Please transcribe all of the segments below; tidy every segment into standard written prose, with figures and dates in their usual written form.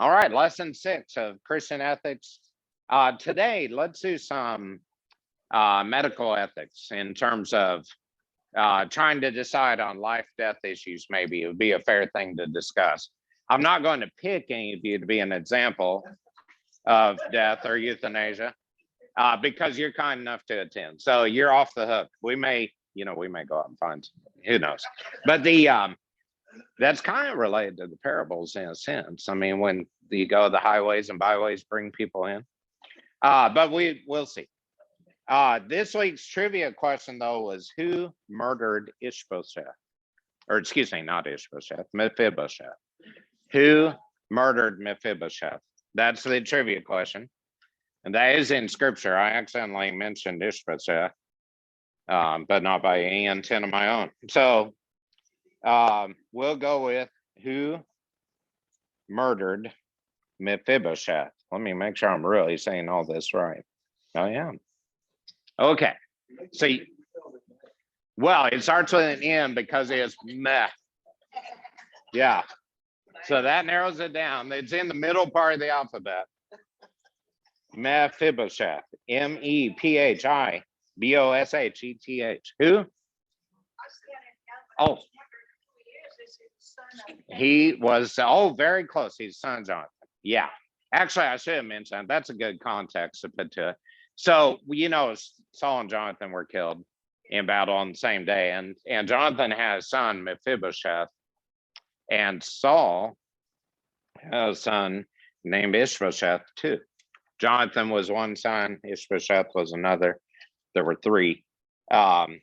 All right, lesson 6 of Christian ethics. Today, let's do some medical ethics in terms of trying to decide on life-death issues. Maybe it would be a fair thing to discuss. I'm not going to pick any of you to be an example of death or euthanasia because you're kind enough to attend. So you're off the hook. We may go out and find somebody, who knows. But that's kind of related to the parables in a sense. I mean, when you go the highways and byways, bring people in. But we'll see. This week's trivia question, though, was who murdered Ishbosheth? Or excuse me, not Ishbosheth, Mephibosheth. Who murdered Mephibosheth? That's the trivia question. And that is in scripture. I accidentally mentioned Ishbosheth, but not by any intent of my own. So we'll go with who murdered Mephibosheth. Let me make sure I'm really saying all this right. I am. Okay. So, well, it starts with an M because it's meh. Yeah. So that narrows it down. It's in the middle part of the alphabet. Mephibosheth. Mephibosheth. Who? Oh. He was, very close. He's son of Jonathan. Yeah. Actually, I should have mentioned that's a good context to put to it. So, Saul and Jonathan were killed in battle on the same day. And Jonathan had a son, Mephibosheth. And Saul had a son named Ishbosheth too. Jonathan was one son, Ishbosheth was another. There were three. Boy,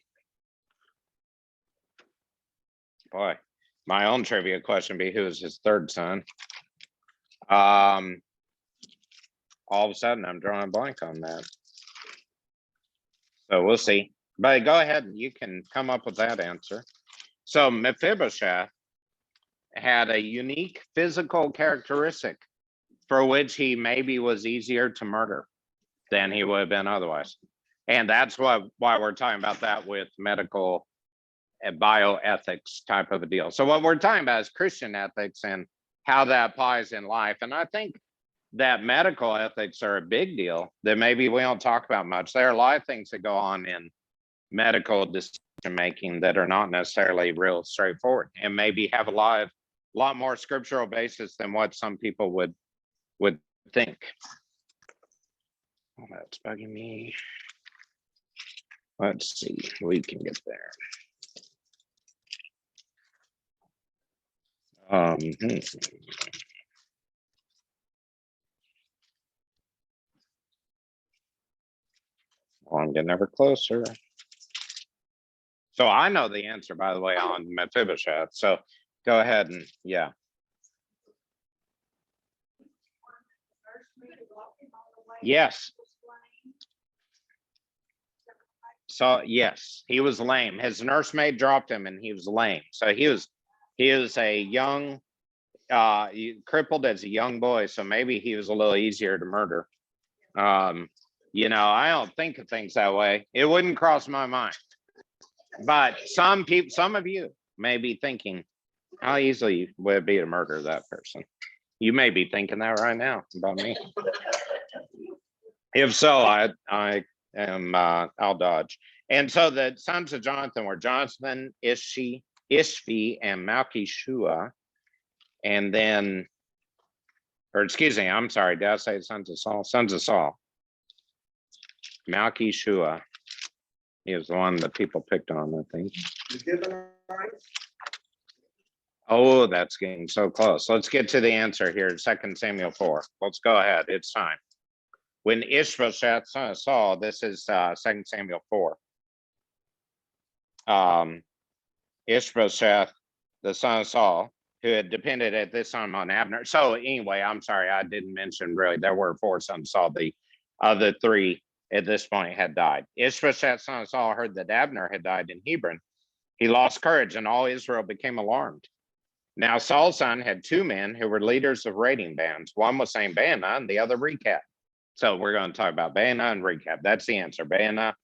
my own trivia question would be who is his third son? All of a sudden, I'm drawing a blank on that. So we'll see. But go ahead and you can come up with that answer. So Mephibosheth had a unique physical characteristic for which he maybe was easier to murder than he would have been otherwise. And that's why we're talking about that with medical and bioethics type of a deal. So what we're talking about is Christian ethics and how that applies in life. And I think that medical ethics are a big deal that maybe we don't talk about much. There are a lot of things that go on in medical decision making that are not necessarily real straightforward and maybe have a lot more scriptural basis than what some people would think. Oh, that's bugging me. Let's see, we can get there. Well, I'm getting ever closer. So I know the answer, by the way, on Mephibosheth. So go ahead and yeah. Yes. So yes, he was lame. His nursemaid dropped him and he was lame. So he was a young, crippled as a young boy. So maybe he was a little easier to murder. I don't think of things that way. It wouldn't cross my mind. But some of you may be thinking, how easily would it be to murder that person? You may be thinking that right now about me. If so, I am, I'll dodge. And so the sons of Jonathan were Jonathan, Ishvi, and Malchishua. And then, or excuse me, I'm sorry, did I say sons of Saul? Sons of Saul. Malchishua. He was the one that people picked on, I think. Oh, that's getting so close. Let's get to the answer here, 2 Samuel 4. Let's go ahead, it's time. When Ishbosheth, son of Saul, this is 2 Samuel 4. Ishbosheth, the son of Saul, who had depended at this time on Abner. So anyway, I'm sorry, I didn't mention really, there were 4 sons of Saul. The other 3 at this point had died. Ishbosheth, son of Saul, heard that Abner had died in Hebron. He lost courage and all Israel became alarmed. Now Saul's son had 2 men who were leaders of raiding bands. One was named Baanah and the other Rechab. So we're going to talk about Baanah and Rechab. That's the answer, Baanah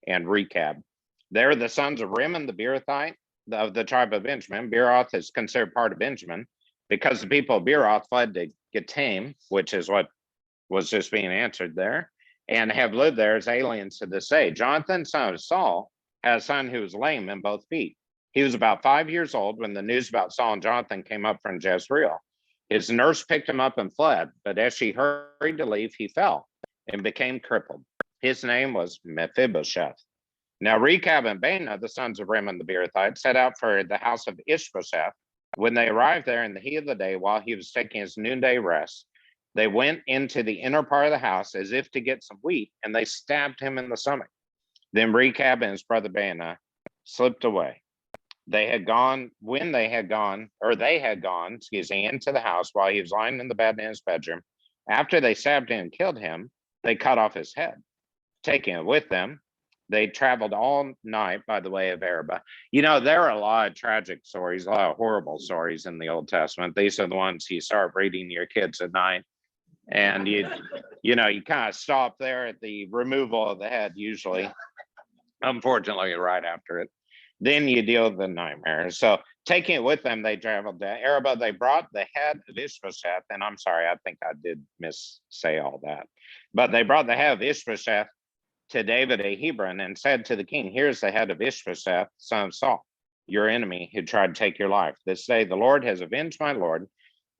and Rechab. They're the sons of Rimmon the Beerothite of the tribe of Benjamin. Beeroth is considered part of Benjamin. because the people of Beeroth fled to Gittaim, which is what was just being answered there, and have lived there as aliens to this day. Jonathan, son of Saul, had a son who was lame in both feet. He was about 5 years old when the news about Saul and Jonathan came up from Jezreel. His nurse picked him up and fled, but as she hurried to leave, he fell and became crippled. His name was Mephibosheth. Now Rechab and Baanah, the sons of Rimmon the Beerothite, set out for the house of Ishbosheth. When they arrived there in the heat of the day, while he was taking his noonday rest, they went into the inner part of the house as if to get some wheat, and they stabbed him in the stomach. Then Rechab and his brother Baanah slipped away. They had gone into the house while he was lying in the bed in his bedroom. After they stabbed him and killed him, they cut off his head. Taking it with them, they traveled all night by the way of Arabah. There are a lot of tragic stories, a lot of horrible stories in the Old Testament. These are the ones you start reading to your kids at night. And you kind of stop there at the removal of the head, usually, unfortunately, right after it. Then you deal with the nightmare. So taking it with them, they traveled to Arabah. They brought the head of Ishbosheth, and I'm sorry, I think I did say all that. But they brought the head of Ishbosheth to David at Hebron and said to the king, "Here's the head of Ishbosheth, son of Saul, your enemy who tried to take your life. This day the Lord has avenged my lord,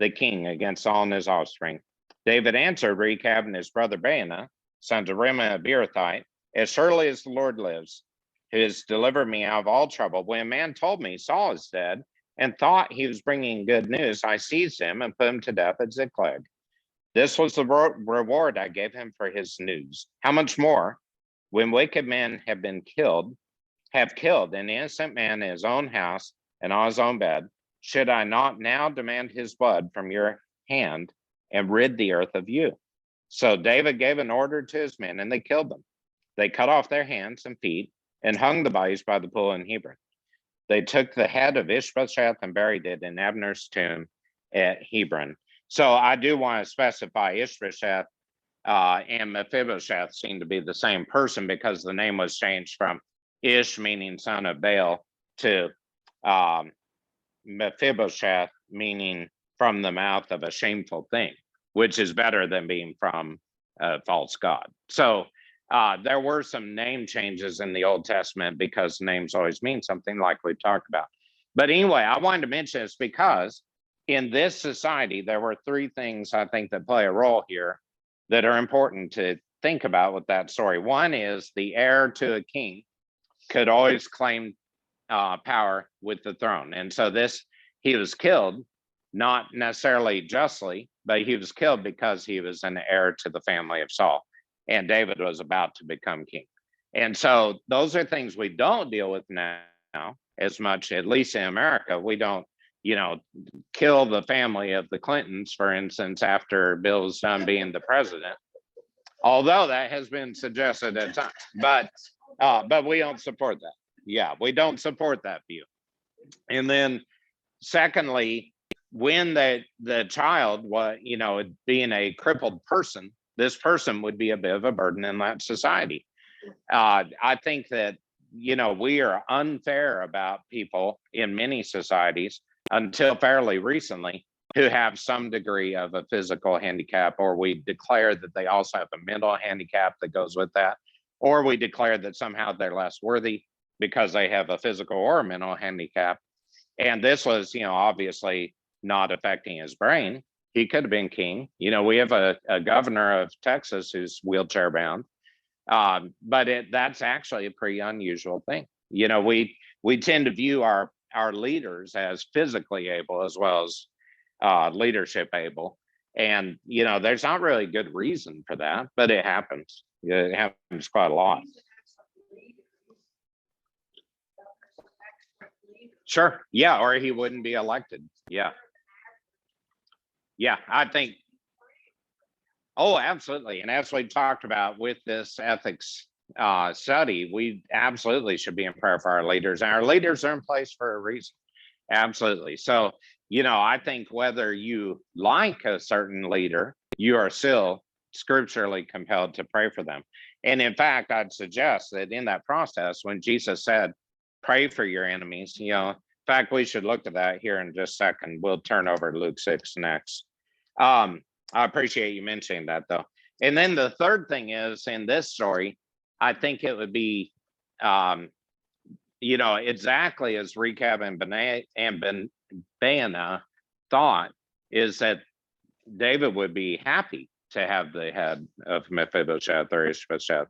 the king, against Saul and his offspring." David answered Rechab and his brother Baanah, sons of Rimmon the Beerothite, "As surely as the Lord lives, who has delivered me out of all trouble, when a man told me Saul is dead and thought he was bringing good news, I seized him and put him to death at Ziklag. This was the reward I gave him for his news. How much more, when wicked men have killed an innocent man in his own house and on his own bed, should I not now demand his blood from your hand and rid the earth of you?" So David gave an order to his men, and they killed them. They cut off their hands and feet and hung the bodies by the pool in Hebron. They took the head of Ishbosheth and buried it in Abner's tomb at Hebron. So I do want to specify Ishbosheth and Mephibosheth seem to be the same person, because the name was changed from Ish, meaning son of Baal, to Mephibosheth, meaning from the mouth of a shameful thing, which is better than being from a false god. So there were some name changes in the Old Testament because names always mean something, like we talked about. But anyway, I wanted to mention this because in this society, there were three things I think that play a role here that are important to think about with that story. One is the heir to a king could always claim power with the throne. And so he was killed, not necessarily justly, but he was killed because he was an heir to the family of Saul, and David was about to become king. And so those are things we don't deal with now as much, at least in America. We don't, kill the family of the Clintons, for instance, after Bill's done being the president, although that has been suggested at times. But we don't support that. Yeah, we don't support that view. And then secondly, when the child was, being a crippled person, this person would be a bit of a burden in that society. I think that, we are unfair about people in many societies until fairly recently who have some degree of a physical handicap, or we declare that they also have a mental handicap that goes with that, or we declare that somehow they're less worthy because they have a physical or a mental handicap. And this was, obviously not affecting his brain. He could have been king. We have a governor of Texas who's wheelchair bound. But that's actually a pretty unusual thing. We tend to view our leaders as physically able as well as leadership able. And, there's not really good reason for that, but it happens. It happens quite a lot. Sure. Yeah. Or he wouldn't be elected. Yeah. Yeah. I think. Oh, absolutely. And as we talked about with this ethics study, we absolutely should be in prayer for our leaders. And our leaders are in place for a reason. Absolutely. So, I think whether you like a certain leader, you are still scripturally compelled to pray for them. And in fact, I'd suggest that in that process, when Jesus said, pray for your enemies, fact, we should look at that here in just a second. We'll turn over to Luke 6 next. I appreciate you mentioning that, though. And then the third thing is, in this story, I think it would be, exactly as Rechab and Baanah thought, is that David would be happy to have the head of Mephibosheth or Ishbosheth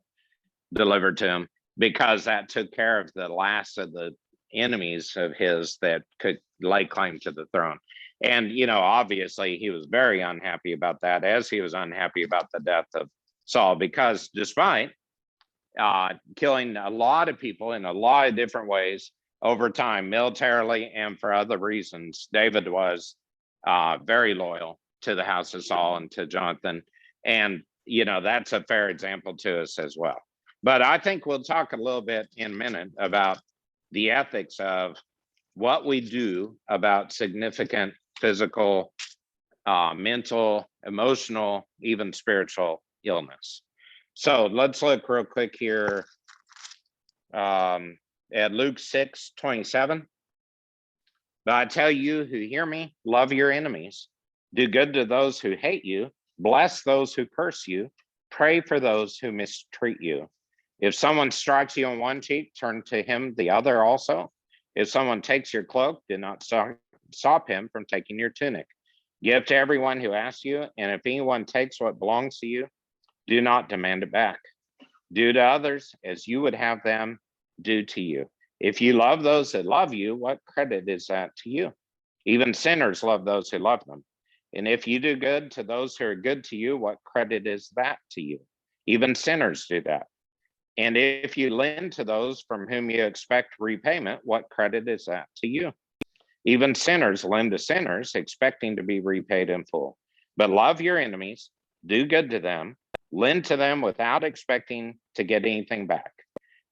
delivered to him, because that took care of the last of the enemies of his that could lay claim to the throne. And, obviously he was very unhappy about that, as he was unhappy about the death of Saul, because despite killing a lot of people in a lot of different ways over time, militarily and for other reasons, David was very loyal to the house of Saul and to Jonathan. And, that's a fair example to us as well. But I think we'll talk a little bit in a minute about the ethics of what we do about significant physical, mental, emotional, even spiritual illness. So let's look real quick here at Luke 6:27. But I tell you who hear me, love your enemies, do good to those who hate you, bless those who curse you, pray for those who mistreat you. If someone strikes you on one cheek, turn to him the other also. If someone takes your cloak, do not stop him from taking your tunic. Give to everyone who asks you, and if anyone takes what belongs to you, do not demand it back. Do to others as you would have them do to you. If you love those that love you, what credit is that to you? Even sinners love those who love them. And if you do good to those who are good to you, what credit is that to you? Even sinners do that. And if you lend to those from whom you expect repayment, what credit is that to you? Even sinners lend to sinners, expecting to be repaid in full. But love your enemies, do good to them, lend to them without expecting to get anything back.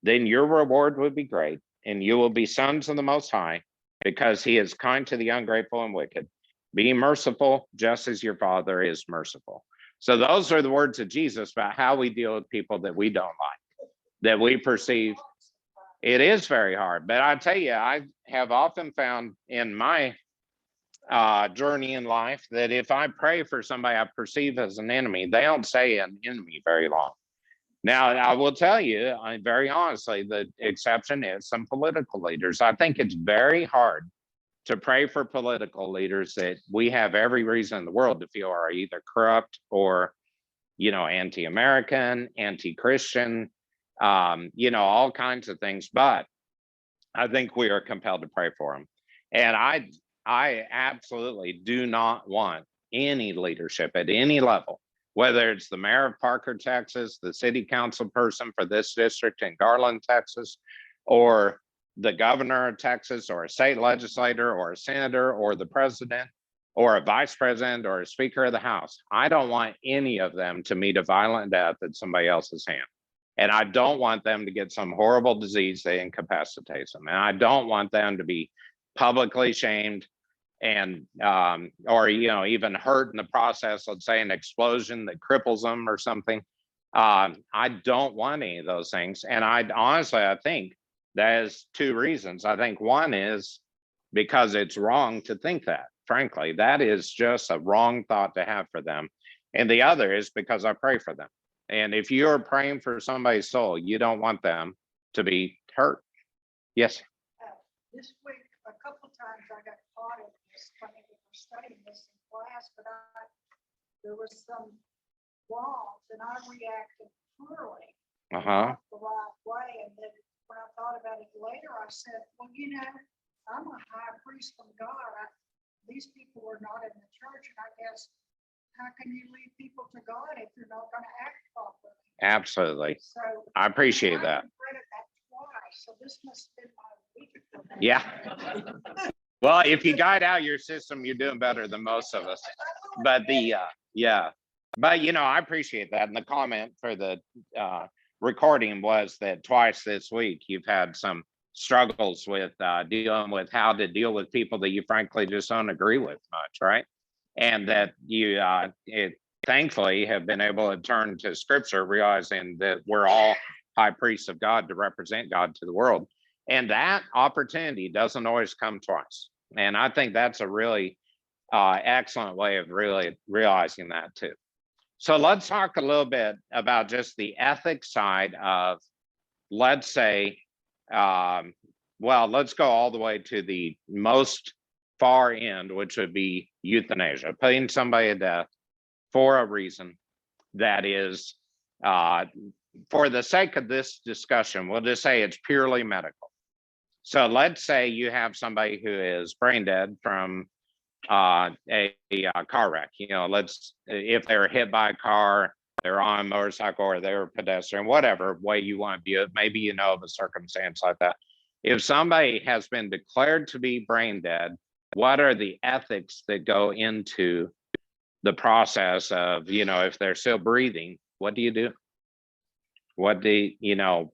Then your reward will be great, and you will be sons of the Most High, because he is kind to the ungrateful and wicked. Be merciful, just as your Father is merciful. So those are the words of Jesus about how we deal with people that we don't like, that we perceive. It is very hard, but I tell you, I have often found in my journey in life that if I pray for somebody I perceive as an enemy, they don't stay an enemy very long. Now, I will tell you, very honestly, the exception is some political leaders. I think it's very hard to pray for political leaders that we have every reason in the world to feel are either corrupt or, anti-American, anti-Christian, all kinds of things. But I think we are compelled to pray for them. And I absolutely do not want any leadership at any level, whether it's the mayor of Parker, Texas, the city council person for this district in Garland, Texas, or the governor of Texas, or a state legislator, or a senator, or the president, or a vice president, or a speaker of the House. I don't want any of them to meet a violent death at somebody else's hand. And I don't want them to get some horrible disease that incapacitates them. And I don't want them to be publicly shamed and or even hurt in the process. Let's say an explosion that cripples them or something. I don't want any of those things. And I think there's two reasons. I think one is because it's wrong to think that. Frankly, that is just a wrong thought to have for them. And the other is because I pray for them. And if you're praying for somebody's soul, you don't want them to be hurt. Yes. This week, a couple of times I got caught in this when we were studying this in class, but there was some wrongs and I reacted poorly, not the right way. And then when I thought about it later, I said, well, I'm a high priest from God. These people were not in the church, and I guess, how can you lead people to God if you're not going to act properly? Absolutely. So I appreciate that. Read it twice, so this must have been my week for that. Yeah. Well, if you guide out your system, you're doing better than most of us. But I appreciate that. And the comment for the recording was that twice this week you've had some struggles with dealing with how to deal with people that you frankly just don't agree with much, right? And that you thankfully have been able to turn to scripture, realizing that we're all high priests of God to represent God to the world. And that opportunity doesn't always come twice. And I think that's a really excellent way of really realizing that too. So let's talk a little bit about just the ethics side of, let's say, well, let's go all the way to the most far end, which would be euthanasia, putting somebody to death for a reason that is, for the sake of this discussion, we'll just say it's purely medical. So let's say you have somebody who is brain dead from a car wreck. You know, if they were hit by a car, they're on a motorcycle, or they were pedestrian, whatever way you want to view it. Maybe you know of a circumstance like that. If somebody has been declared to be brain dead, what are the ethics that go into the process of, you know, if they're still breathing, what do you do? What do you know?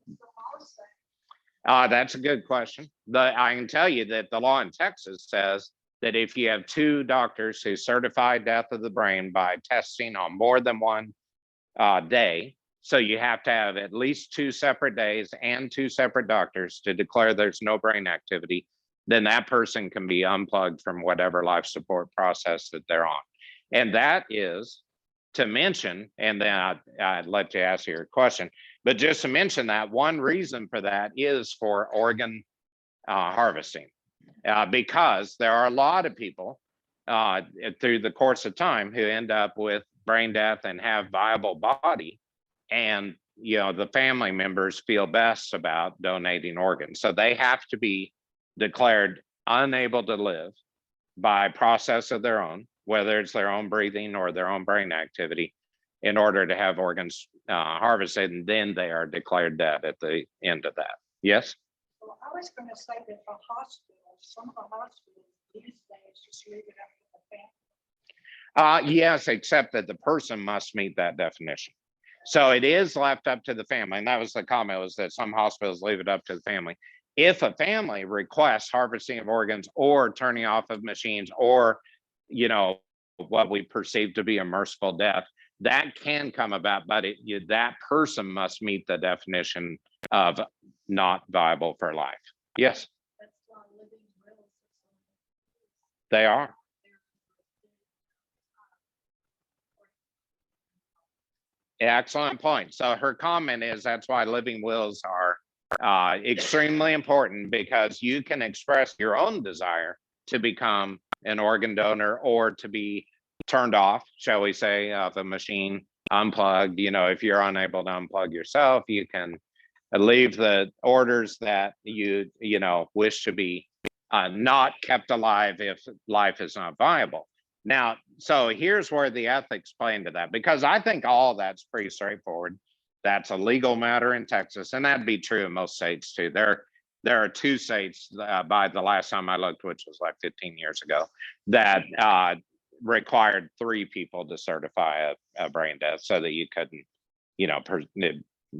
That's a good question. I can tell you that the law in Texas says that if you have two doctors who certify death of the brain by testing on more than one day, so you have to have at least 2 separate days and 2 separate doctors to declare there's no brain activity, then that person can be unplugged from whatever life support process that they're on. And that is to mention, and then I'd let you ask your question, but just to mention that one reason for that is for organ harvesting, because there are a lot of people through the course of time who end up with brain death and have viable body, and you know the family members feel best about donating organs, so they have to be declared unable to live by process of their own, whether it's their own breathing or their own brain activity, in order to have organs harvested, and then they are declared dead at the end of that. Yes? Well, I was going to say that the hospitals, some of the hospitals these days just leave it up to the family. Yes, except that the person must meet that definition. So it is left up to the family. And that was the comment, was that some hospitals leave it up to the family. If a family requests harvesting of organs or turning off of machines, or, you know, what we perceive to be a merciful death, that can come about, but that person must meet the definition of not viable for life. Yes, That's why living wills. they are. Excellent point. So her comment is that's why living wills are extremely important, because you can express your own desire to become an organ donor or to be turned off, shall we say, of a machine, unplugged. You know, if you're unable to unplug yourself, you can leave the orders that you know wish to be not kept alive if life is not viable. Now, so here's where the ethics play into that, because I think all that's pretty straightforward. That's a legal matter in Texas, and that'd be true in most states too. There are 2 states by the last time I looked, which was like 15 years ago, that required 3 people to certify a brain death, so that you couldn't, you know,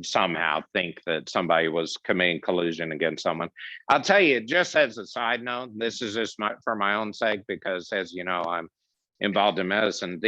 somehow think that somebody was committing collusion against someone. I'll tell you, just as a side note, this is just for my own sake, because as you know, I'm involved in medicine.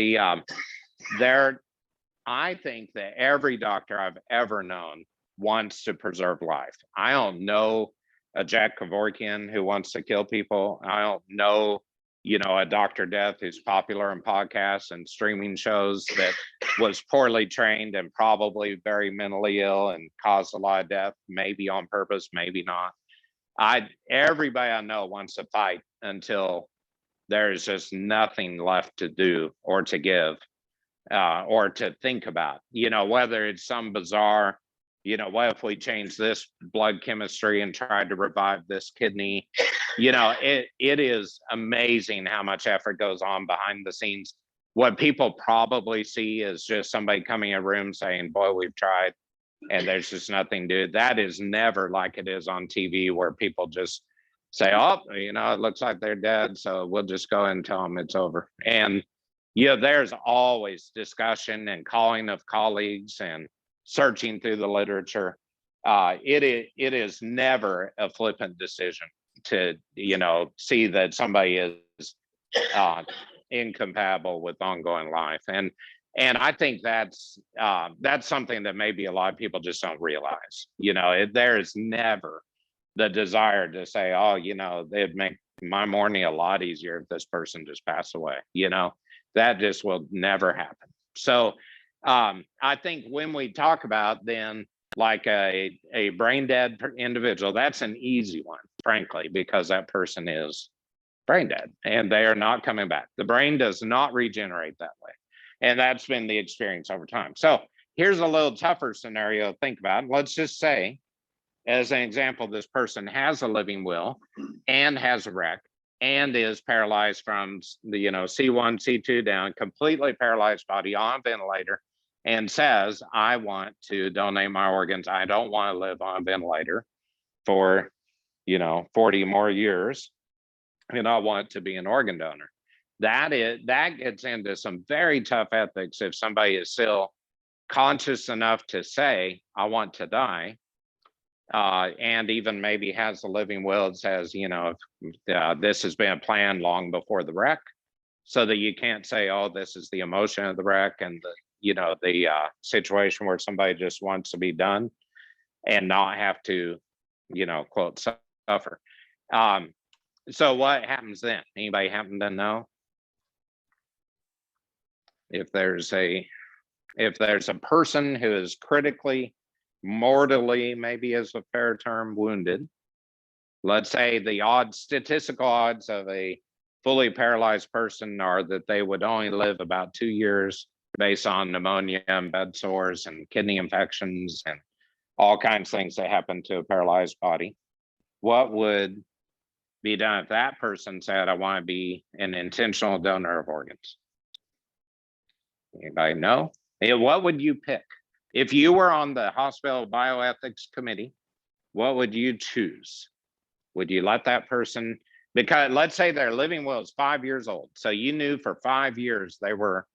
I think that every doctor I've ever known wants to preserve life. I don't know a Jack Kevorkian who wants to kill people. I don't know, you know, a Dr. Death who's popular in podcasts and streaming shows that was poorly trained and probably very mentally ill and caused a lot of death, maybe on purpose, maybe not. Everybody I know wants to fight until there's just nothing left to do or to give or to think about, you know, whether it's some bizarre, you know, what if we change this blood chemistry and tried to revive this kidney? You know, it is amazing how much effort goes on behind the scenes. What people probably see is just somebody coming in a room saying, boy, we've tried, and there's just nothing to do. That is never like it is on TV, where people just say, oh, you know, it looks like they're dead, so we'll just go and tell them it's over. And, you know, there's always discussion and calling of colleagues and searching through the literature. It is never a flippant decision to, you know, see that somebody is incompatible with ongoing life. And I think that's something that maybe a lot of people just don't realize. You know, there is never the desire to say, oh, you know, it'd make my morning a lot easier if this person just passed away, you know, that just will never happen. So I think when we talk about then like a brain dead individual, that's an easy one, frankly, because that person is brain dead and they are not coming back. The brain does not regenerate that way. And that's been the experience over time. So here's a little tougher scenario to think about. Let's just say, as an example, this person has a living will and has a wreck and is paralyzed from the, you know, C1, C2 down, completely paralyzed body on a ventilator, and says, I want to donate my organs. I don't want to live on a ventilator for, you know, 40 more years. And I want to be an organ donor. That gets into some very tough ethics if somebody is still conscious enough to say, I want to die, and even maybe has a living will that says, you know, this has been planned long before the wreck, so that you can't say, oh, this is the emotion of the wreck and the, you know, the situation where somebody just wants to be done and not have to, you know, quote, suffer. So what happens then? Anybody happen to know? If there's a person who is critically, mortally, maybe is a fair term, wounded, let's say the statistical odds of a fully paralyzed person are that they would only live about 2 years based on pneumonia and bed sores and kidney infections and all kinds of things that happen to a paralyzed body. What would be done if that person said, I want to be an intentional donor of organs? Anybody know? What would you pick? If you were on the hospital bioethics committee, what would you choose? Would you let that person, because let's say their living will is 5 years old. So you knew for 5 years they were,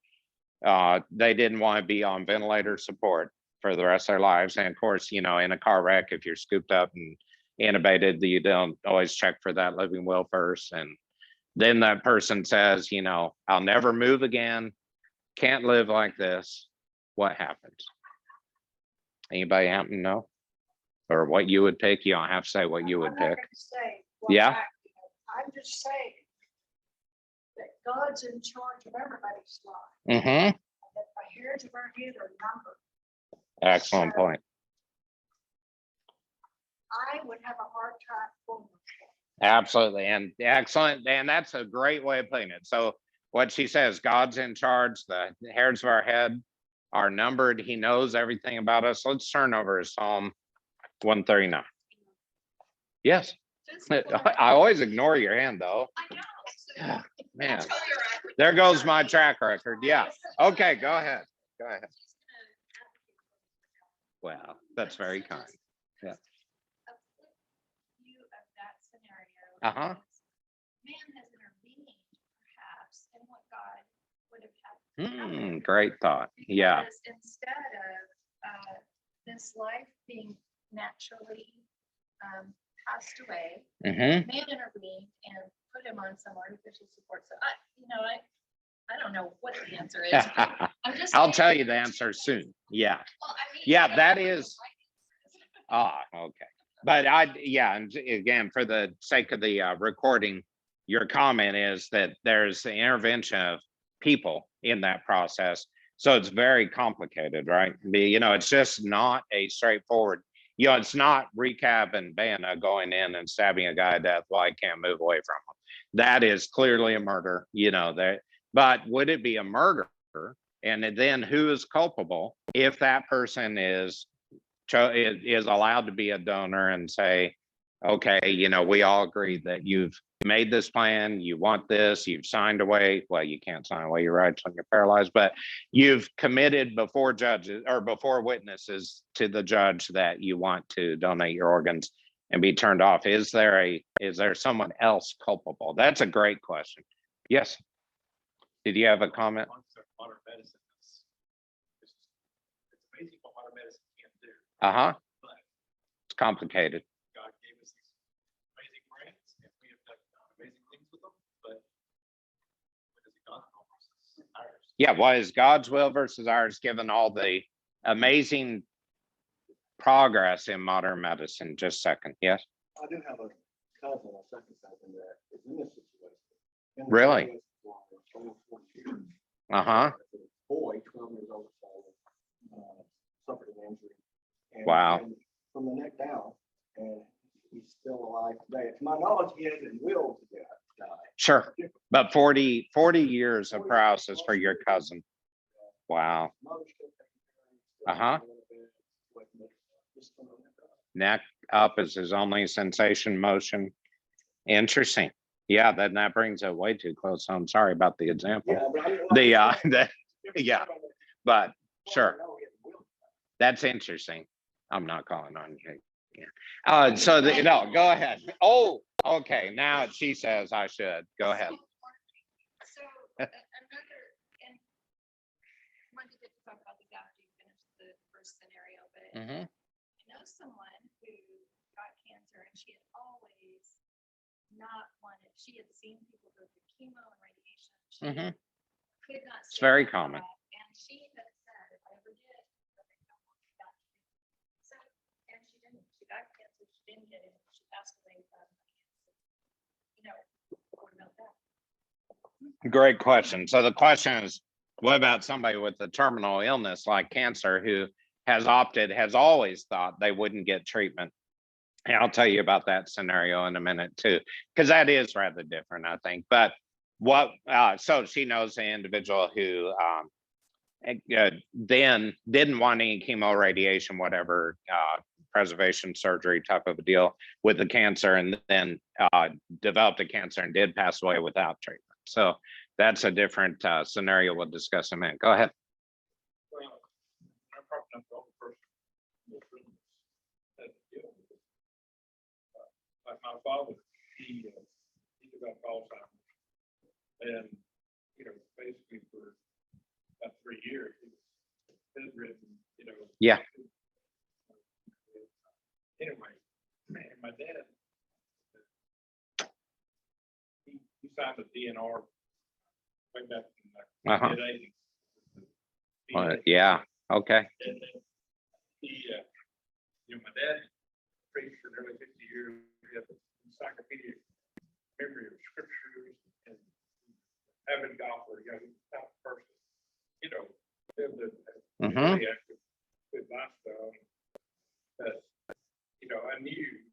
they didn't want to be on ventilator support for the rest of their lives. And of course, you know, in a car wreck, if you're scooped up and intubated, you don't always check for that living will first. And then that person says, you know, I'll never move again, can't live like this. What happens? Anybody happen to know? Or what you would pick? You don't have to say what you would I'm not pick. gonna say what Yeah. I'm just saying that God's in charge of everybody's life. Mm-hmm. And that the hairs of our head are numbered. Excellent So- point. I would have a hard time going with Absolutely. And excellent. And that's a great way of putting it. So what she says, God's in charge, the hairs of our head are numbered. He knows everything about us. Let's turn over to Psalm 139. Yes. I always ignore your hand though. Yeah, man, there goes my track record. Yeah. Okay, go ahead. Go ahead. Well, that's very kind. View of that scenario. Uh-huh. is Man has intervened perhaps in what God would have had. happen. Great thought. Yeah. Because instead of this life being naturally passed away, Mm-hmm. man intervened and put him on some artificial support. So I don't know what the answer is. but I'm just I'll saying- tell you the answer soon. Yeah. Well, I mean, Yeah, I don't that know what the is- right answer is. Okay. But and again, for the sake of the recording, your comment is that there's the intervention of people in that process. So it's very complicated, right? You know, it's just not a straightforward, you know, it's not Recap and Bana going in and stabbing a guy to death while he can't move away from him. That is clearly a murder, you know, that, but would it be a murder? And then who is culpable if that person is allowed to be a donor and say, okay, you know, we all agree that you've made this plan, you want this, you've signed away. Well, you can't sign away your rights when you're paralyzed, but you've committed before judges or before witnesses to the judge that you want to donate your organs and be turned off. Is there someone else culpable? That's a great question. Yes. Did you have a comment? Modern medicine it's amazing what modern medicine can do, Uh-huh. but It's complicated. God gave us these amazing brains and we have done amazing things with them, but what is it God's will versus ours? Yeah, what is God's will versus ours, given all the amazing progress in modern medicine? Just a second. Yes. I do have a cousin, a second cousin that is in this situation. Been in this Really? situation for almost 40 years. Uh-huh. The boy, 12 years old, suffered an injury. And- Wow. and From the neck down, and he's still alive today. To my knowledge, he hasn't willed to die. Sure. But 40 years of paralysis for your cousin. Wow. Mother's still taking care of him, still Uh-huh. in the bed, waking up, just from the neck up. Neck up is his only sensation, motion. Interesting. Yeah, then that brings it way too close. I'm sorry about the example. Yeah, but I mean, Yeah, but sure. That's interesting. I'm not calling on you. Yeah. So no, go ahead. Oh, okay. Now she says I should. Go ahead. So another, and wanted to talk about this after you finish the first scenario, but Mhm. I know someone who got cancer and she had always not wanted, she had seen people go through chemo and radiation. She Mhm. could not. It's very stand common. that. And she had said, if I ever did, that I don't want to die. So, and she didn't, she got cancer, she didn't get it, she passed away from cancer. You know, what about that? Great question. So the question is, what about somebody with a terminal illness like cancer who has always thought they wouldn't get treatment? And I'll tell you about that scenario in a minute too, because that is rather different, I think. But so she knows the individual who then didn't want any chemo, radiation, whatever, preservation surgery type of a deal with the cancer, and then developed a cancer and did pass away without treatment. So that's a different scenario we'll discuss in a minute. Go ahead. Well, I'm probably not the only person that deal with it. Like my father, he developed Alzheimer's, and basically for about 3 years, he was bedridden. Yeah. Anyway, and my dad, he signed a DNR way back in the Uh-huh. mid-80s. Yeah. Okay. And then he, my dad preached for nearly 50 years. He had the encyclopedic memory of scriptures and avid golfer, he was the type of person, lived a Mhm. really active, good lifestyle. But, I knew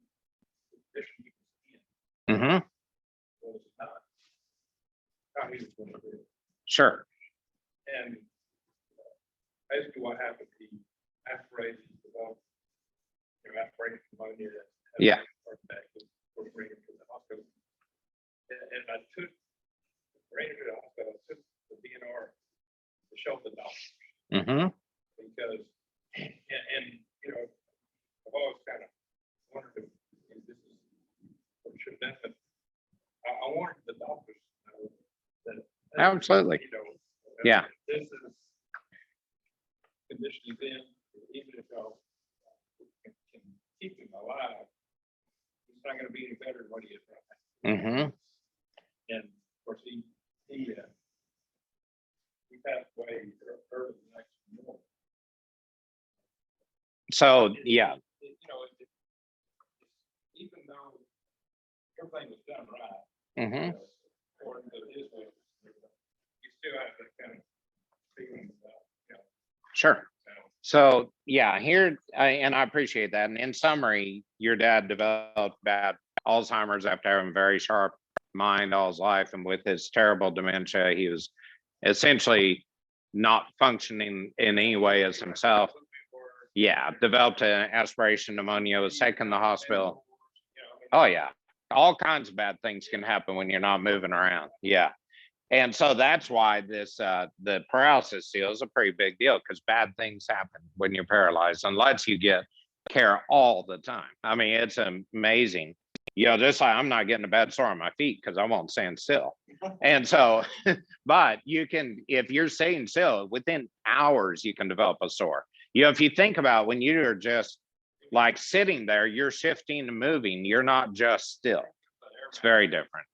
the condition he was in Mhm. was not how he was going to live. Sure. And basically what happened, he aspirated, developed, aspirated pneumonia. Yeah. Was bringing him to the hospital. And I ran him to the hospital, I took the DNR to show the doctor, Mhm. because, I've always kind of wondered if this is what should have been, but I wanted the doctors to know that. Absolutely. Yeah. This is condition he's in, even if y'all can keep him alive, he's not gonna be any better than what he is right now. Mhm. And of course, he passed away early the next morning. So yeah. Even though everything was done right, Mhm. according to his way, you still have that kind of feeling about, Sure. So yeah, here, and I appreciate that. And in summary, your dad developed bad Alzheimer's after having very sharp mind all his life, and with his terrible dementia, he was essentially not functioning in any way as himself. Yeah, developed an aspiration pneumonia, was taken to the hospital. Oh yeah, all kinds of bad things can happen when you're not moving around. Yeah. And so that's why this the paralysis deal is a pretty big deal, because bad things happen when you're paralyzed unless you get care all the time. I mean, it's amazing. Just like I'm not getting a bad sore on my feet because I won't stand still. And so, but you can, if you're staying still, within hours, you can develop a sore. If you think about when you're just like sitting there, you're shifting and moving, you're not just still. It's very different.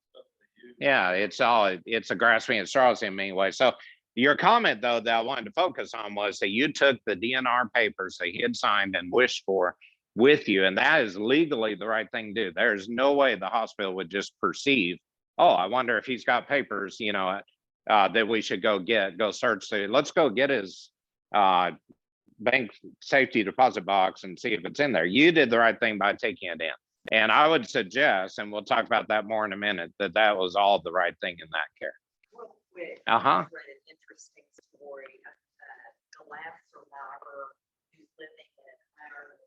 Yeah, it's a grasping at straws in many ways. So your comment, though, that I wanted to focus on was that you took the DNR papers that he had signed and wished for with you. And that is legally the right thing to do. There's no way the hospital would just perceive, oh, I wonder if he's got papers, that we should go search. Let's go get his bank safety deposit box and see if it's in there. You did the right thing by taking it in. And I would suggest, and we'll talk about that more in a minute, that was all the right thing in that care. Real quick. Uh-huh. I read an interesting story of a lab survivor who's living in Ireland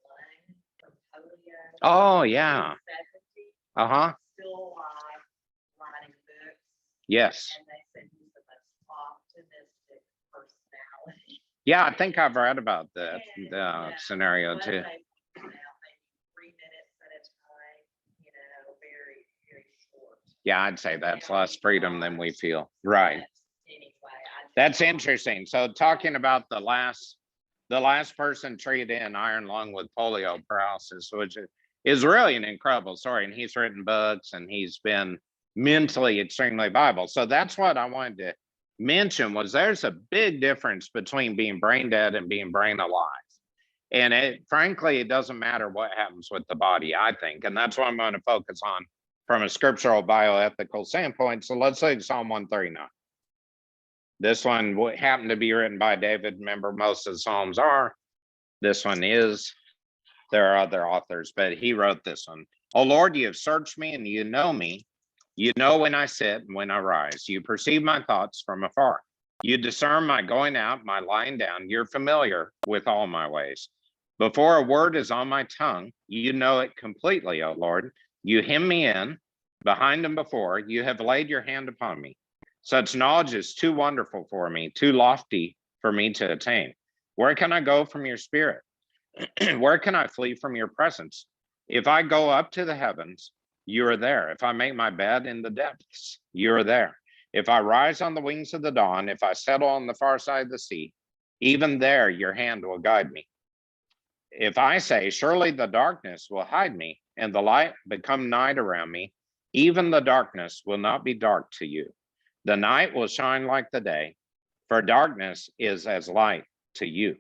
from polio. Oh, yeah. 70, Uh-huh. still alive, writing books, Yes. and they said he's the most optimistic personality. Yeah, I think I've read about the And, scenario what too. they put out, maybe 3 minutes at a time, very, very short. Yeah, I'd say that's less freedom than we feel. Right. But anyway, I just That's thought- interesting. So talking about the last person treated in iron lung with polio paralysis, which is really an incredible story. And he's written books and he's been mentally extremely viable. So that's what I wanted to mention, was there's a big difference between being brain dead and being brain alive. And frankly, it doesn't matter what happens with the body, I think. And that's what I'm going to focus on from a scriptural bioethical standpoint. So let's take Psalm 139. This one happened to be written by David. Remember, most of the Psalms are. This one is. There are other authors, but he wrote this one. Oh Lord, you have searched me and you know me. You know when I sit and when I rise. You perceive my thoughts from afar. You discern my going out, my lying down. You're familiar with all my ways. Before a word is on my tongue, you know it completely, O Lord. You hem me in, behind and before. You have laid your hand upon me. Such knowledge is too wonderful for me, too lofty for me to attain. Where can I go from your spirit? Where can I flee from your presence? If I go up to the heavens, you are there. If I make my bed in the depths, you are there. If I rise on the wings of the dawn, if I settle on the far side of the sea, even there your hand will guide me. If I say, surely the darkness will hide me and the light become night around me, even the darkness will not be dark to you. The night will shine like the day, for darkness is as light to you.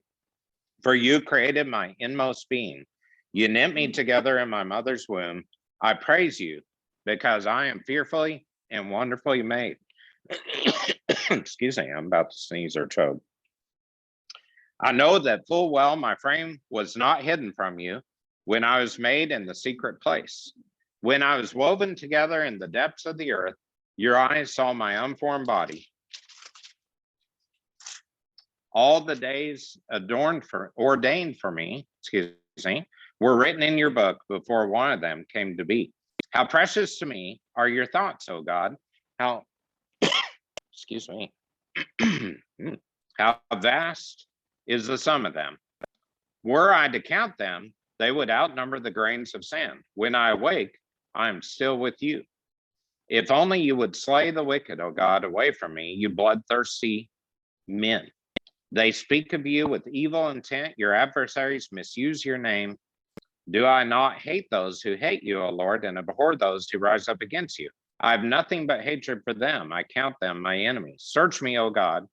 For you created my inmost being. You knit me together in my mother's womb. I praise you because I am fearfully and wonderfully made. Excuse me, I'm about to sneeze or choke. I know that full well my frame was not hidden from you when I was made in the secret place. When I was woven together in the depths of the earth, your eyes saw my unformed body. All the days ordained for me, were written in your book before one of them came to be. How precious to me are your thoughts, O God. How, how vast is the sum of them. Were I to count them, they would outnumber the grains of sand. When I awake, I am still with you. If only you would slay the wicked, O God, away from me, you bloodthirsty men. They speak of you with evil intent. Your adversaries misuse your name. Do I not hate those who hate you, O Lord, and abhor those who rise up against you? I have nothing but hatred for them. I count them my enemies. Search me, O God,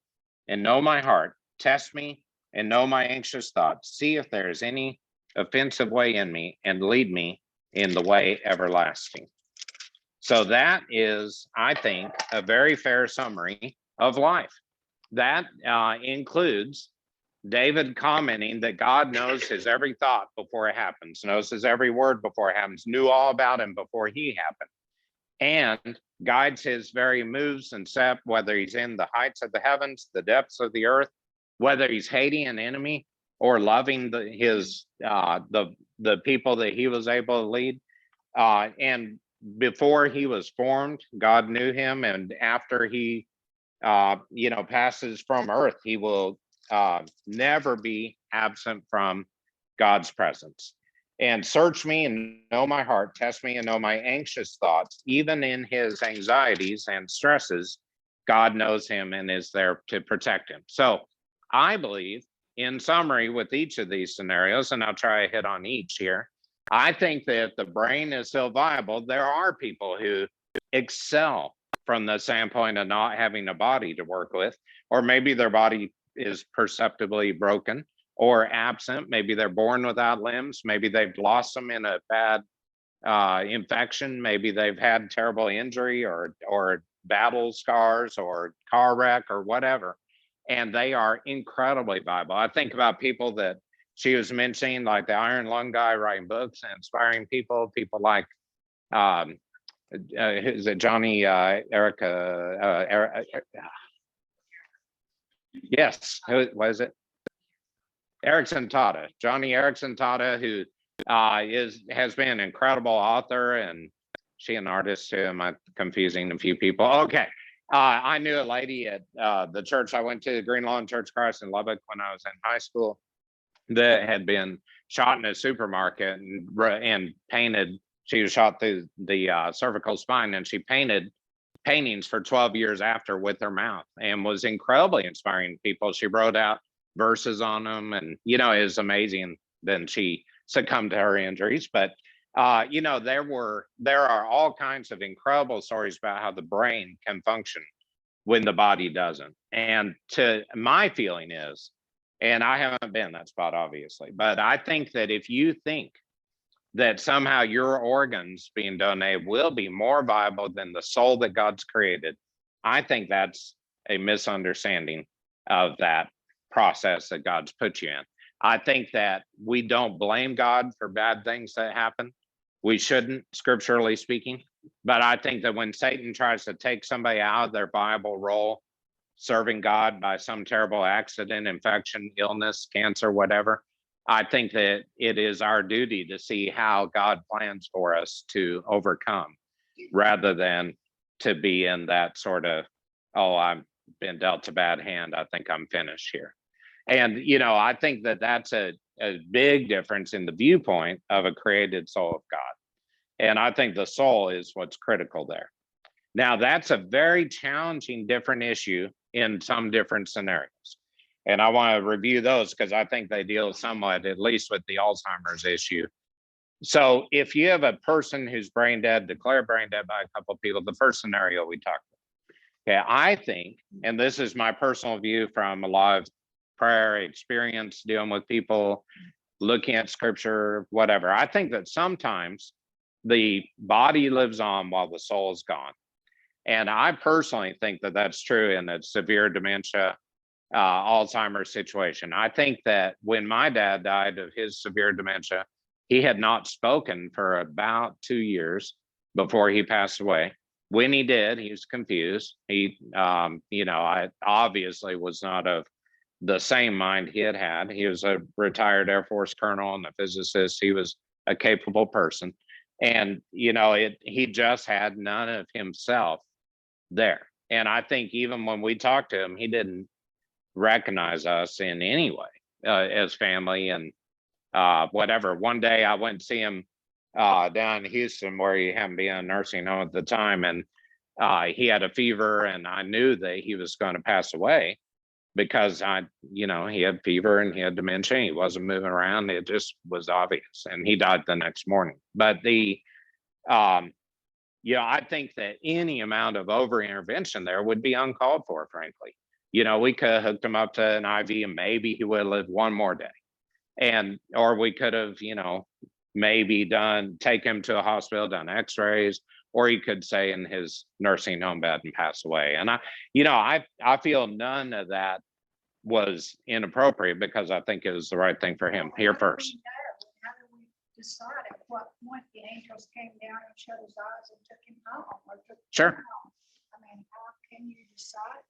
and know my heart. Test me and know my anxious thoughts. See if there is any offensive way in me, and lead me in the way everlasting. So that is, I think, a very fair summary of life. That includes David commenting that God knows his every thought before it happens, knows his every word before it happens, knew all about him before he happened, and guides his very moves and step, whether he's in the heights of the heavens, the depths of the earth, whether he's hating an enemy or loving the people that he was able to lead. And before he was formed, God knew him, and after he passes from earth, he will never be absent from God's presence. And search me and know my heart, test me and know my anxious thoughts. Even in his anxieties and stresses, God knows him and is there to protect him. So I believe, in summary, with each of these scenarios, and I'll try to hit on each here, I think that if the brain is still viable, there are people who excel from the standpoint of not having a body to work with, or maybe their body is perceptibly broken, or absent. Maybe they're born without limbs. Maybe they've lost them in a bad infection. Maybe they've had terrible injury or battle scars or car wreck or whatever. And they are incredibly viable. I think about people that she was mentioning, like the Iron Lung guy writing books and inspiring people like, is it Johnny yes, who was it? Erickson Tata, Johnny Erickson Tata, who has been an incredible author, and she an artist too. Am I confusing a few people? Okay. I knew a lady at the church I went to, Green Lawn Church of Christ in Lubbock, when I was in high school, that had been shot in a supermarket and painted. She was shot through the cervical spine, and she painted paintings for 12 years after with her mouth, and was incredibly inspiring people. She wrote out verses on them, and it was amazing. Then she succumbed to her injuries, but there are all kinds of incredible stories about how the brain can function when the body doesn't. And to my feeling is, and I haven't been that spot obviously, but I think that if you think that somehow your organs being donated will be more viable than the soul that God's created, I think that's a misunderstanding of that process that God's put you in. I think that we don't blame God for bad things that happen. We shouldn't, scripturally speaking. But I think that when Satan tries to take somebody out of their Bible role, serving God by some terrible accident, infection, illness, cancer, whatever, I think that it is our duty to see how God plans for us to overcome, rather than to be in that sort of, oh, I've been dealt a bad hand, I think I'm finished here. And, I think that that's a big difference in the viewpoint of a created soul of God. And I think the soul is what's critical there. Now, that's a very challenging, different issue in some different scenarios. And I want to review those because I think they deal somewhat, at least with the Alzheimer's issue. So if you have a person who's brain dead, declared brain dead by a couple of people, the first scenario we talked about. Okay, I think, and this is my personal view from a lot of prior experience dealing with people, looking at scripture, whatever. I think that sometimes the body lives on while the soul is gone. And I personally think that that's true in a severe dementia, Alzheimer's situation. I think that when my dad died of his severe dementia, he had not spoken for about 2 years before he passed away. When he did, he was confused. He, I obviously was not of the same mind he had. He was a retired Air Force colonel and a physicist. He was a capable person. And, he just had none of himself there. And I think even when we talked to him, he didn't recognize us in any way as family and whatever. One day I went to see him down in Houston, where he happened to be in a nursing home at the time. And he had a fever, and I knew that he was going to pass away because he had fever and he had dementia. He wasn't moving around. It just was obvious, and he died the next morning. But I think that any amount of over intervention there would be uncalled for, frankly. We could have hooked him up to an IV and maybe he would have lived one more day. Or we could have, maybe take him to a hospital, done x-rays, or he could stay in his nursing home bed and pass away. And I feel none of that was inappropriate, because I think it was the right thing for him here first. How do we decide at what point the angels came down and shut his eyes and took him home, or took him Sure. home? I mean, how can you decide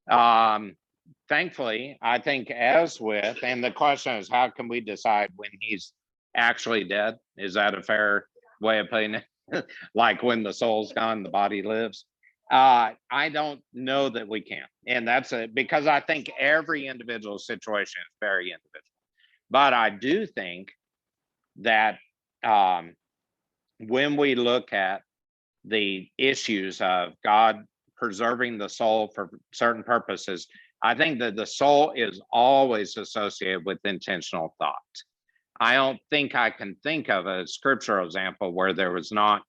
that? Thankfully, I think and the question is, how can we decide when he's actually dead? Is that a fair way of putting it? Like when the soul's gone, the body lives? I don't know that we can. And that's because I think every individual situation is very individual. But I do think that when we look at the issues of God preserving the soul for certain purposes, I think that the soul is always associated with intentional thought. I don't think I can think of a scriptural example where there was not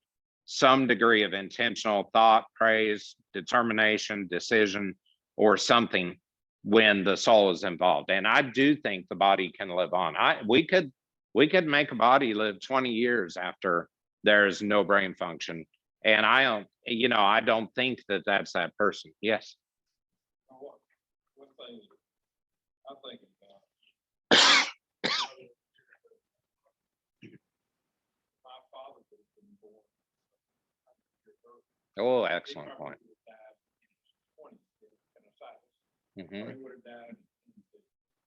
some degree of intentional thought, praise, determination, decision, or something when the soul is involved. And I do think the body can live on. We could make a body live 20 years after there's no brain function. And I don't think that that's that person. Yes. One thing I'm thinking about. My father would have been born. Oh, He excellent probably point. would have died in his 20s with appendicitis. Mhm. Or he would have died in the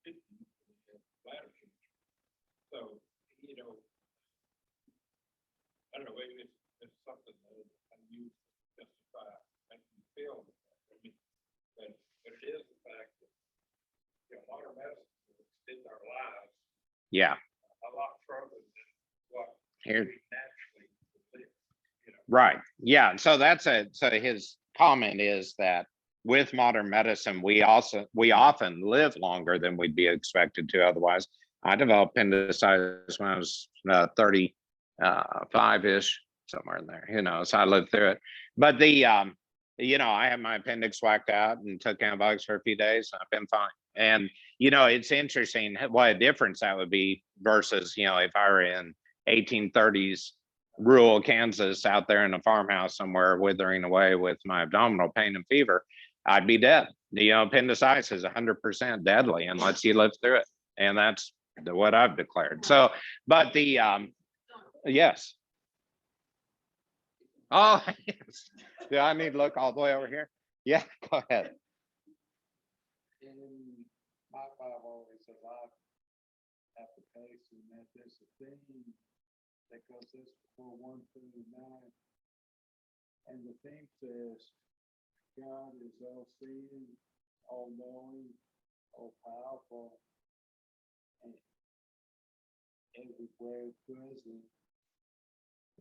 50s with bladder cancer. So, I don't know, maybe it's something that I use to justify making you feel. I mean, but it is the fact that, modern medicine will extend our lives Yeah. a lot further than what Here. we naturally would live. Right. Yeah. So so his comment is that with modern medicine, we often live longer than we'd be expected to otherwise. I developed appendicitis when I was 35-ish, somewhere in there. So I lived through it. But I had my appendix whacked out and took antibiotics for a few days. And I've been fine. And it's interesting what a difference that would be versus if I were in 1830s rural Kansas out there in a farmhouse somewhere withering away with my abdominal pain and fever, I'd be dead. Appendicitis is 100% deadly unless you live through it. And that's what I've declared. So, but yes. Oh, yes. Do I need to look all the way over here? Yeah, go ahead. In my Bible, it says I have to pace and that there's a theme that goes this for 1 through 9. And the theme says, God is all seeing, all knowing, all powerful, and everywhere present.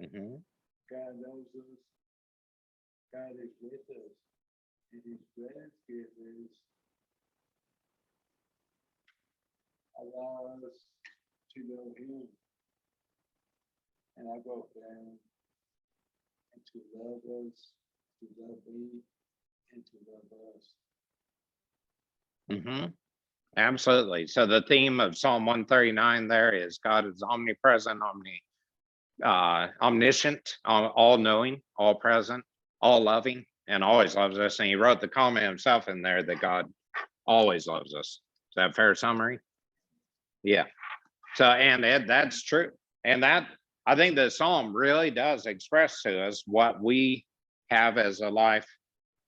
Mhm. God knows us. God is with us. And his greatest gift is allow us to know him. And I go down and to love us, to love me, and to love us. Mhm. Absolutely. So the theme of Psalm 139 there is God is omnipresent, omniscient, all knowing, all present, all loving, and always loves us. And he wrote the comment himself in there that God always loves us. Is that a fair summary? Yeah. So, and that's true. And that, I think the Psalm really does express to us what we have as a life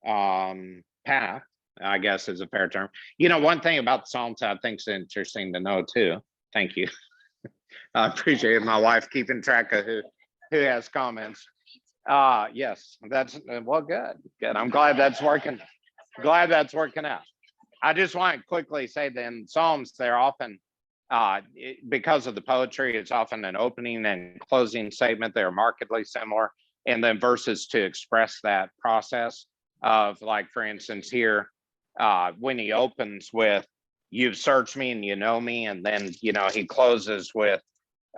path, I guess is a fair term. One thing about the Psalms I think is interesting to know too. Thank you. I appreciate my wife keeping track of who has comments. Yes, that's well, good. I'm glad that's working. Glad that's working out. I just want to quickly say that in Psalms, they're often because of the poetry, it's often an opening and closing statement. They're markedly similar. And then verses to express that process of, like, for instance, here, when he opens with, you've searched me and you know me. And then, he closes with,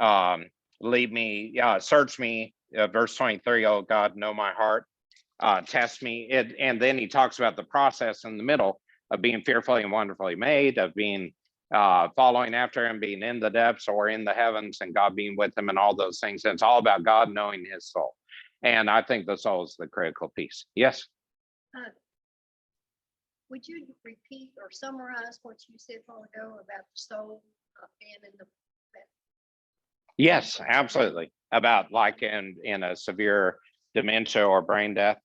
lead me, search me, verse 23, oh God, know my heart, test me. And then he talks about the process in the middle of being fearfully and wonderfully made, of being following after him, being in the depths or in the heavens, and God being with him, and all those things. And it's all about God knowing his soul. And I think the soul is the critical piece. Yes. Would you repeat or summarize what you said a while ago about the soul being in the? Yes, absolutely. About like in a severe dementia or brain death.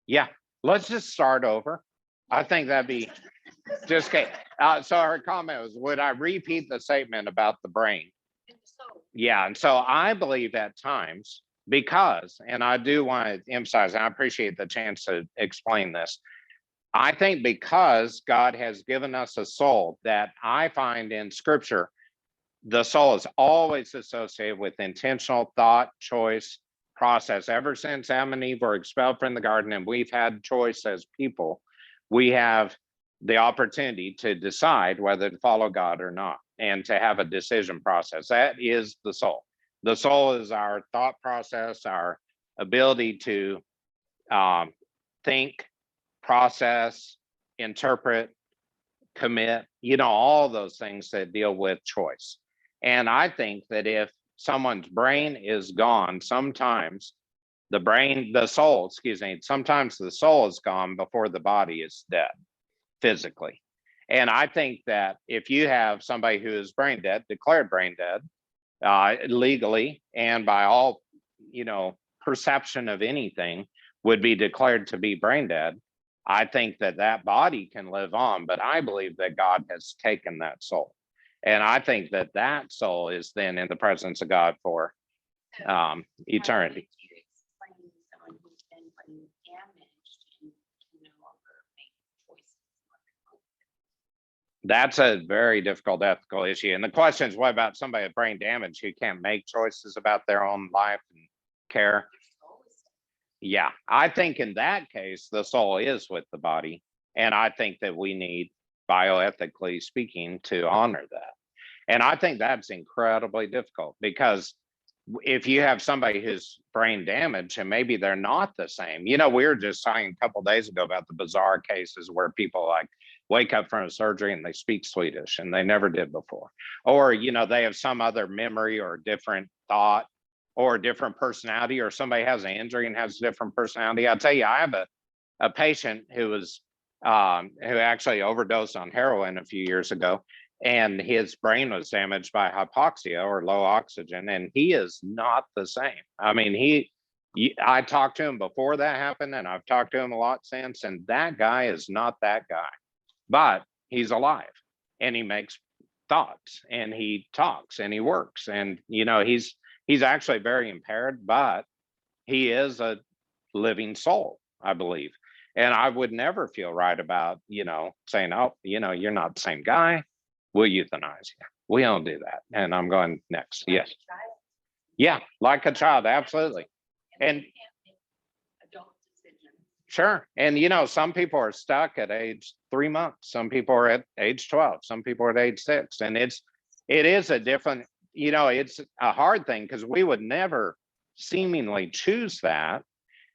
Yeah. Let's just start over. I think that'd be just okay. So her comment was, would I repeat the statement about the brain? In the soul. Yeah. And so I believe at times, because, and I do want to emphasize, and I appreciate the chance to explain this. I think because God has given us a soul, that I find in scripture, the soul is always associated with intentional thought, choice, process. Ever since Adam and Eve were expelled from the garden and we've had choice as people, we have the opportunity to decide whether to follow God or not, and to have a decision process. That is the soul. The soul is our thought process, our ability to think, process, interpret, commit, all those things that deal with choice. And I think that if someone's brain is gone, sometimes the soul, sometimes the soul is gone before the body is dead physically. And I think that if you have somebody who is brain dead, declared brain dead, legally and by all, perception of anything would be declared to be brain dead, I think that that body can live on, but I believe that God has taken that soul. And I think that that soul is then in the presence of God for eternity. How would you explain someone who's been brain damaged and can no longer make choices? That's a very difficult ethical issue. And the question is, what about somebody with brain damage who can't make choices about their own life and care? Yeah, I think in that case, the soul is with the body. And I think that we need, bioethically speaking, to honor that. And I think that's incredibly difficult because if you have somebody who's brain damaged and maybe they're not the same, we were just talking a couple of days ago about the bizarre cases where people like wake up from a surgery and they speak Swedish and they never did before. Or, they have some other memory or different thought or different personality, or somebody has an injury and has a different personality. I'll tell you, I have a patient who actually overdosed on heroin a few years ago, and his brain was damaged by hypoxia or low oxygen, and he is not the same. I mean, I talked to him before that happened, and I've talked to him a lot since, and that guy is not that guy, but he's alive and he makes thoughts and he talks and he works, and he's actually very impaired, but he is a living soul, I believe. And I would never feel right about, saying, oh, you're not the same guy. We'll euthanize you. We don't do that. And I'm going next. Yes. Yeah, like a child. Absolutely. And Adult decisions. sure. And, some people are stuck at age 3 months. Some people are at age 12. Some people are at age 6. And it is a different, it's a hard thing because we would never seemingly choose that.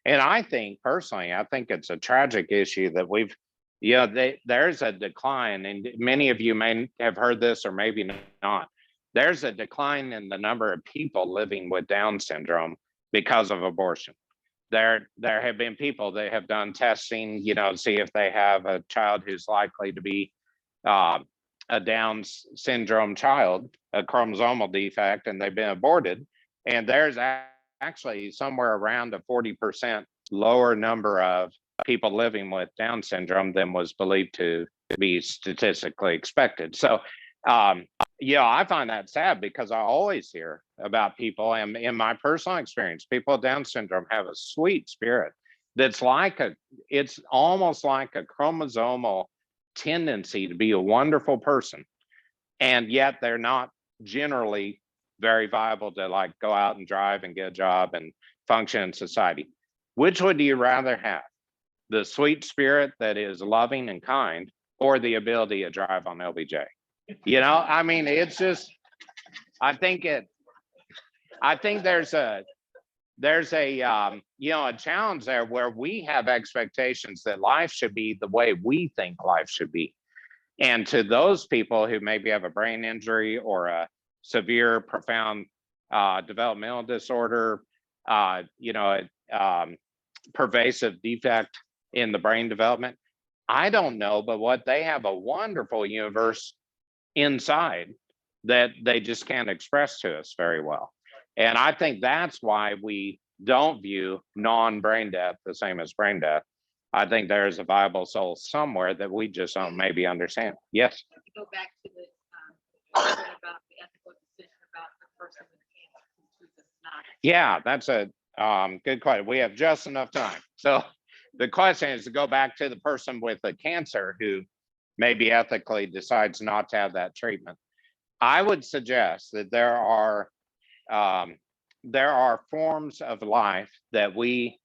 And I think personally, it's a tragic issue that there's a decline, and many of you may have heard this or maybe not. There's a decline in the number of people living with Down syndrome because of abortion. There have been people that have done testing, see if they have a child who's likely to be a Down syndrome child, a chromosomal defect, and they've been aborted. And there's actually somewhere around a 40% lower number of people living with Down syndrome than was believed to be statistically expected. So, I find that sad because I always hear about people, and in my personal experience, people with Down syndrome have a sweet spirit that's it's almost like a chromosomal tendency to be a wonderful person. And yet they're not generally very viable to go out and drive and get a job and function in society. Which would you rather have? The sweet spirit that is loving and kind, or the ability to drive on LBJ? I mean, it's just, I think there's a challenge there where we have expectations that life should be the way we think life should be. And to those people who maybe have a brain injury or a severe, profound developmental disorder, pervasive defect in the brain development, I don't know, but what they have a wonderful universe inside that they just can't express to us very well. And I think that's why we don't view non-brain death the same as brain death. I think there's a viable soul somewhere that we just don't maybe understand. Yes. To go back to the question about the ethical decision about the person with cancer who chooses not. Yeah, that's a good question. We have just enough time. So the question is to go back to the person with the cancer who maybe ethically decides not to have that treatment. I would suggest that there are forms of life that we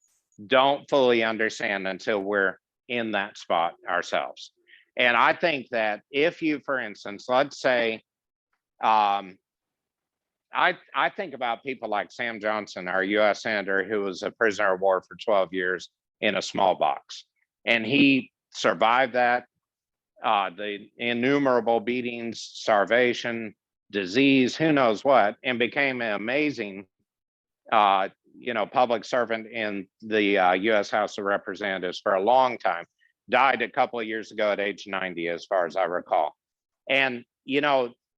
don't fully understand until we're in that spot ourselves. And I think that if you, for instance, let's say, I think about people like Sam Johnson, our US Senator, who was a prisoner of war for 12 years in a small box. And he survived that the innumerable beatings, starvation, disease, who knows what, and became an amazing, public servant in the U.S. House of Representatives for a long time. Died a couple of years ago at age 90, as far as I recall. And,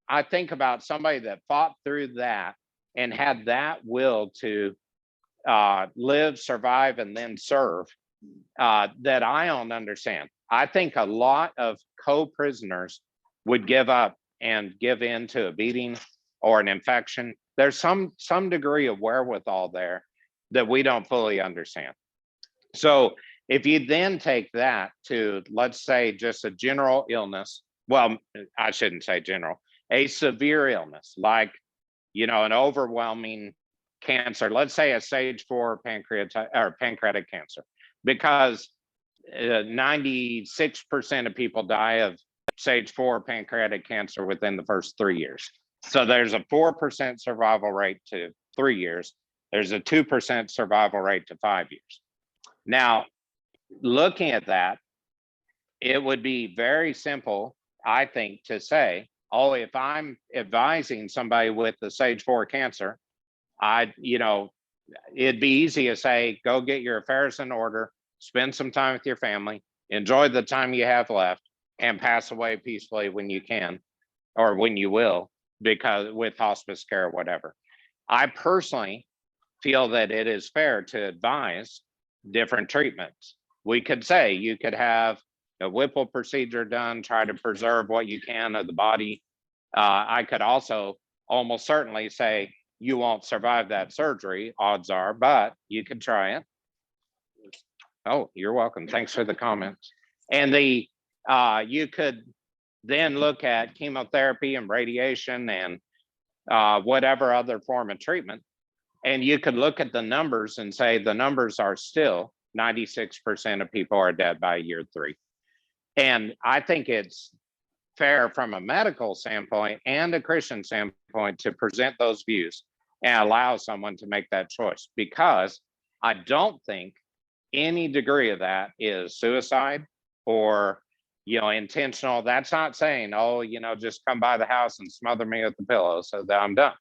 I think about somebody that fought through that and had that will to live, survive, and then serve, that I don't understand. I think a lot of co-prisoners would give up and give in to a beating or an infection. There's some degree of wherewithal there that we don't fully understand. So if you then take that to, let's say, just a general illness, well, I shouldn't say general, a severe illness, like, an overwhelming cancer, let's say a stage 4 pancreatic cancer, because 96% of people die of stage 4 pancreatic cancer within the first 3 years. So there's a 4% survival rate to 3 years. There's a 2% survival rate to 5 years. Now, looking at that, it would be very simple, I think, to say, oh, if I'm advising somebody with the stage 4 cancer, it'd be easy to say, go get your affairs in order, spend some time with your family, enjoy the time you have left, and pass away peacefully when you can, or when you will, because with hospice care or whatever. I personally feel that it is fair to advise different treatments. We could say you could have a Whipple procedure done, try to preserve what you can of the body. I could also almost certainly say you won't survive that surgery, odds are, but you could try it. Oh, you're welcome. Thanks for the comments. And you could then look at chemotherapy and radiation and whatever other form of treatment. And you could look at the numbers and say the numbers are still 96% of people are dead by year 3. And I think it's fair from a medical standpoint and a Christian standpoint to present those views and allow someone to make that choice, because I don't think any degree of that is suicide or, intentional. That's not saying, oh, just come by the house and smother me with the pillow so that I'm done.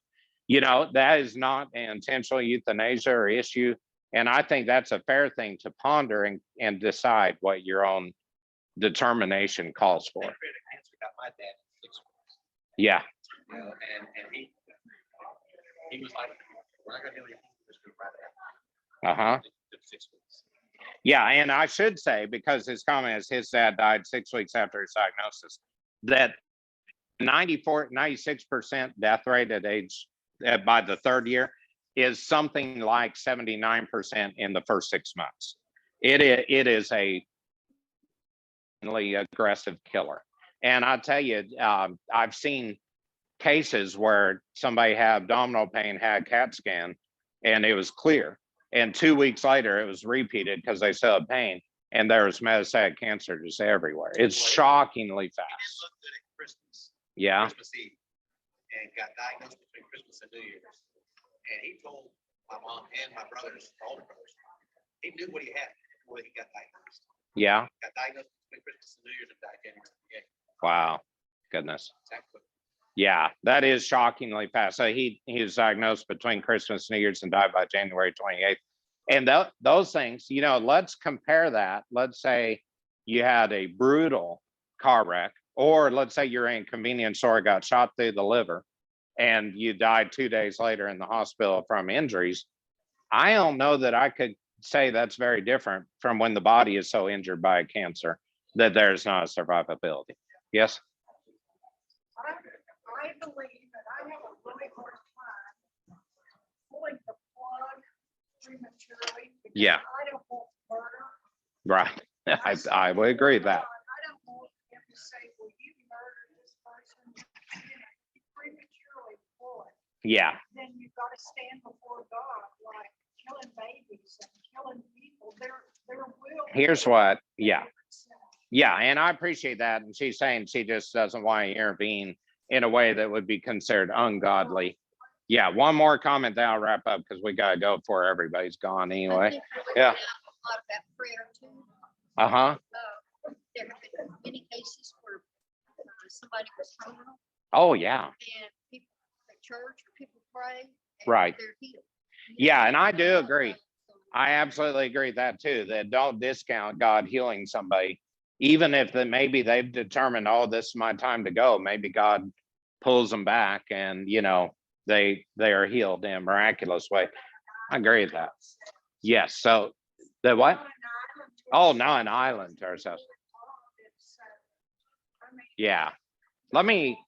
That is not an intentional euthanasia or issue. And I think that's a fair thing to ponder and decide what your own determination calls for. Pancreatic cancer got my dad in 6 weeks. Yeah. And he was like, we're not gonna do anything, we're just gonna write it out. It took 6 weeks. Yeah, and I should say, because his comment is his dad died 6 weeks after his diagnosis, that 96% death rate at age by the 3rd year is something like 79% in the first 6 months. It is a really aggressive killer. And I'll tell you, I've seen cases where somebody had abdominal pain, had a CAT scan, and it was clear. And 2 weeks later, it was repeated because they still had pain, and there was metastatic cancer just everywhere. It's shockingly He did fast. look good at Christmas. Yeah. Christmas Eve, and got diagnosed between Christmas and New Year's. And he told my mom and my brothers, my older brothers, he knew what he had when he got diagnosed. Yeah. Got diagnosed between Christmas and New Year's and died January 28th. Wow. Goodness. Exactly. Yeah, that is shockingly fast. So he was diagnosed between Christmas, New Year's, and died by January 28th. And those things, let's compare that. Let's say you had a brutal car wreck, or let's say you're in a convenience store, got shot through the liver, and you died 2 days later in the hospital from injuries. I don't know that I could say that's very different from when the body is so injured by a cancer that there's not a survivability. Yes? I believe that I have a really hard time pulling the plug prematurely. because Yeah. I don't want murder. Right. I would agree with that. I don't want him to say, well, you murdered this person. You prematurely pull it. Yeah. Then you've got to stand before God, like killing babies and killing people. There will. Here's what, yeah. Yeah, and I appreciate that. And she's saying she just doesn't want to intervene in a way that would be considered ungodly. Yeah, one more comment, then I'll wrap up because we gotta go before everybody's gone I anyway. think we're looking Yeah. at a lot about prayer too. Uh-huh. There have been many cases where somebody was terminal Oh, yeah, and people at church or people pray. and Right. They're healed. yeah, and I do agree. I absolutely agree with that too, that don't discount God healing somebody. Even if that maybe they've determined, oh, this is my time to go. Maybe God pulls them back and, they are healed in a miraculous way. I agree with that. Yes, so the what? Oh, not an island to ourselves. Yeah. Let me,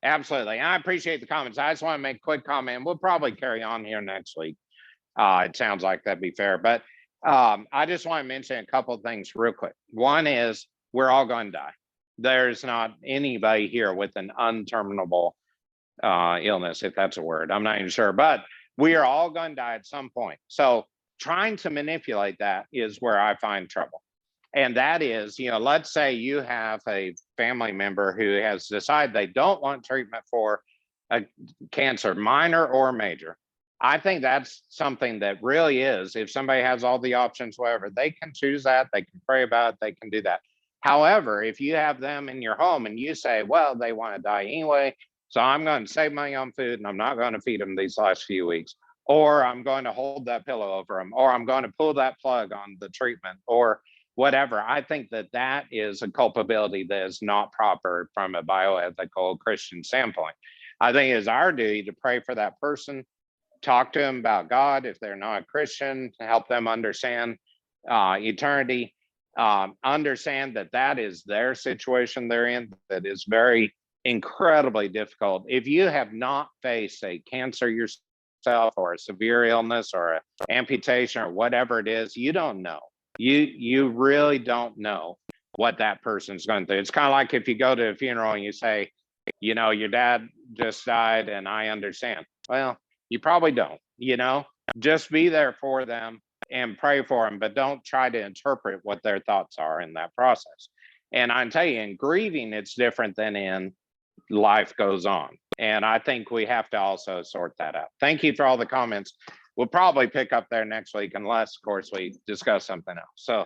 absolutely. I appreciate the comments. I just want to make a quick comment. We'll probably carry on here next week. It sounds like that'd be fair, but I just want to mention a couple of things real quick. One is we're all going to die. There's not anybody here with an unterminable illness, if that's a word. I'm not even sure, but we are all going to die at some point. So trying to manipulate that is where I find trouble. And that is, let's say you have a family member who has decided they don't want treatment for a cancer, minor or major. I think that's something that really is, if somebody has all the options, whatever, they can choose that, they can pray about it, they can do that. However, if you have them in your home and you say, well, they want to die anyway, so I'm going to save money on food and I'm not going to feed them these last few weeks, or I'm going to hold that pillow over them, or I'm going to pull that plug on the treatment, or whatever. I think that that is a culpability that is not proper from a bioethical Christian standpoint. I think it is our duty to pray for that person, talk to them about God if they're not a Christian, to help them understand eternity, understand that that is their situation they're in, that is very incredibly difficult. If you have not faced a cancer yourself or a severe illness or an amputation or whatever it is, you don't know. You really don't know what that person's going through. It's kind of like if you go to a funeral and you say, your dad just died and I understand. Well, you probably don't, just be there for them and pray for them, but don't try to interpret what their thoughts are in that process. And I can tell you, in grieving, it's different than in life goes on. And I think we have to also sort that out. Thank you for all the comments. We'll probably pick up there next week unless, of course, we discuss something else. So